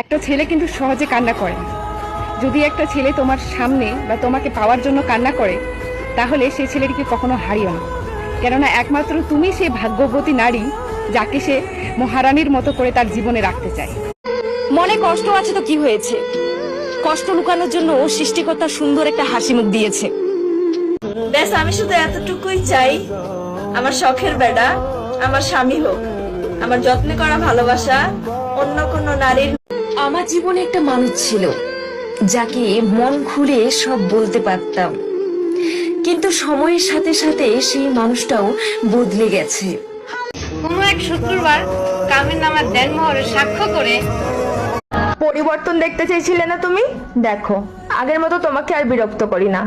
একটা ছেলে কিন্তু সহজে কান্না করে না। যদি একটা ছেলে তোমার সামনে বা তোমাকে পাওয়ার জন্য কান্না করে, তাহলে সেই ছেলেটিকে কখনো হারিও না। কেননা একমাত্র তুমি সেই ভাগ্যবতী নারী যাকে সে মহারানীর মতো করে তার জীবনে রাখতে চায়। মনে কষ্ট আছে তো কি হয়েছে? কষ্ট লুকানোর জন্য ও সৃষ্টিকর্তা সুন্দর একটা হাসি মুখ দিয়েছে। ব্যাস, আমি শুধু এতটুকুই চাই, আমার শখের বেটা আমার স্বামী হোক, আমার যত্ন করা ভালোবাসা অন্য কোনো নারীর। আমার জীবনে একটা মানুষ ছিল যাকে মন খুলে সব বলতে পারতাম, কিন্তু সময়ের সাথে সাথে সেই মানুষটাও বদলে গেছে। কোনো এক শুক্রবার কামের নামা দেনমোহরের সাক্ষ্য করে পরিবর্তন দেখতে চেয়েছিলে না তুমি? দেখো, আগের মতো তোমাকে আর বিরক্ত করি না,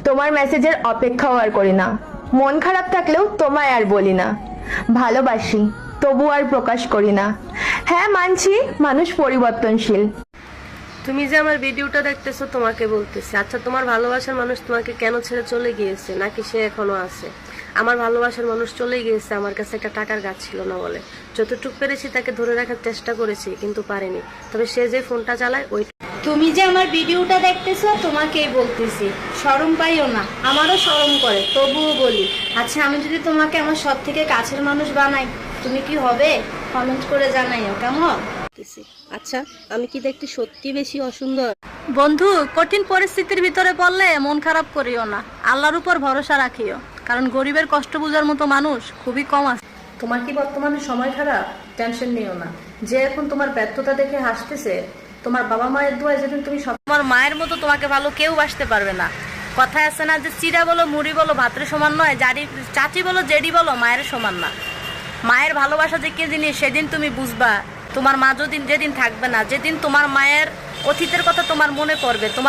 তোমার মেসেজের অপেক্ষাও আর করি না, মন খারাপ থাকলেও তোমায় আর বলি না, ভালোবাসি তবু আর প্রকাশ করি না। হ্যাঁ মানছি, মানুষ পরিবর্তনশীল। তুমি যে আমার ভিডিওটা দেখতেছো তোমাকে বলতেছি, আচ্ছা তোমার ভালোবাসার মানুষ তোমাকে কেন ছেড়ে চলে গিয়েছে, নাকি সে এখনো আছে? আমার ভালোবাসার মানুষ চলে গিয়েছে, আমার কাছে একটা টাকার গাছ ছিল না বলে। যতটুকু পেরেছি তাকে ধরে রাখার চেষ্টা করেছি, কিন্তু পারিনি। তবে সে যে ফোনটা চালায় ওই। তুমি যে আমার ভিডিওটা দেখতেছো তোমাকেই বলতেছি, শরম পাইও না। আমারও শরম করে, তবুও বলি। আচ্ছা, আমি যদি তোমাকে আমার সব থেকে কাছের মানুষ বানাই, তুমি কি হবে? কমেন্ট করে জানাইও কেমন। আচ্ছা, আমি কি দেখতে সত্যি বেশি অসুন্দর? বন্ধু, কঠিন পরিস্থিতির ভিতরে পড়লে মন খারাপ করিও না, আল্লাহর উপর ভরসা রাখিও, কারণ গরিবের কষ্ট বোঝার মতো মানুষ খুবই কম আছে। তোমার কি বর্তমানে সময় খারাপ? টেনশন নিও না। যে এখন তোমার ব্যর্থতা দেখে হাসতেছে, তোমার বাবা মায়ের দোয়ায় যেদিন তুমি তোমার মায়ের মতো তোমাকে ভালো কেউ বাসতে পারবে না। কথায় আছে না যে চিড়া বলো মুড়ি বলো ভাতের সমান নয়, চাচি বলো জেডি বলো মায়ের সমান না। মায়ের ভালোবাসা যে কি জিনিস সেদিন তুমি বুঝবা। তোমার মা যেদিন থাকবে না, যেদিন তোমার মায়ের অতীতের কথা তোমার মনে পড়বে, তোমার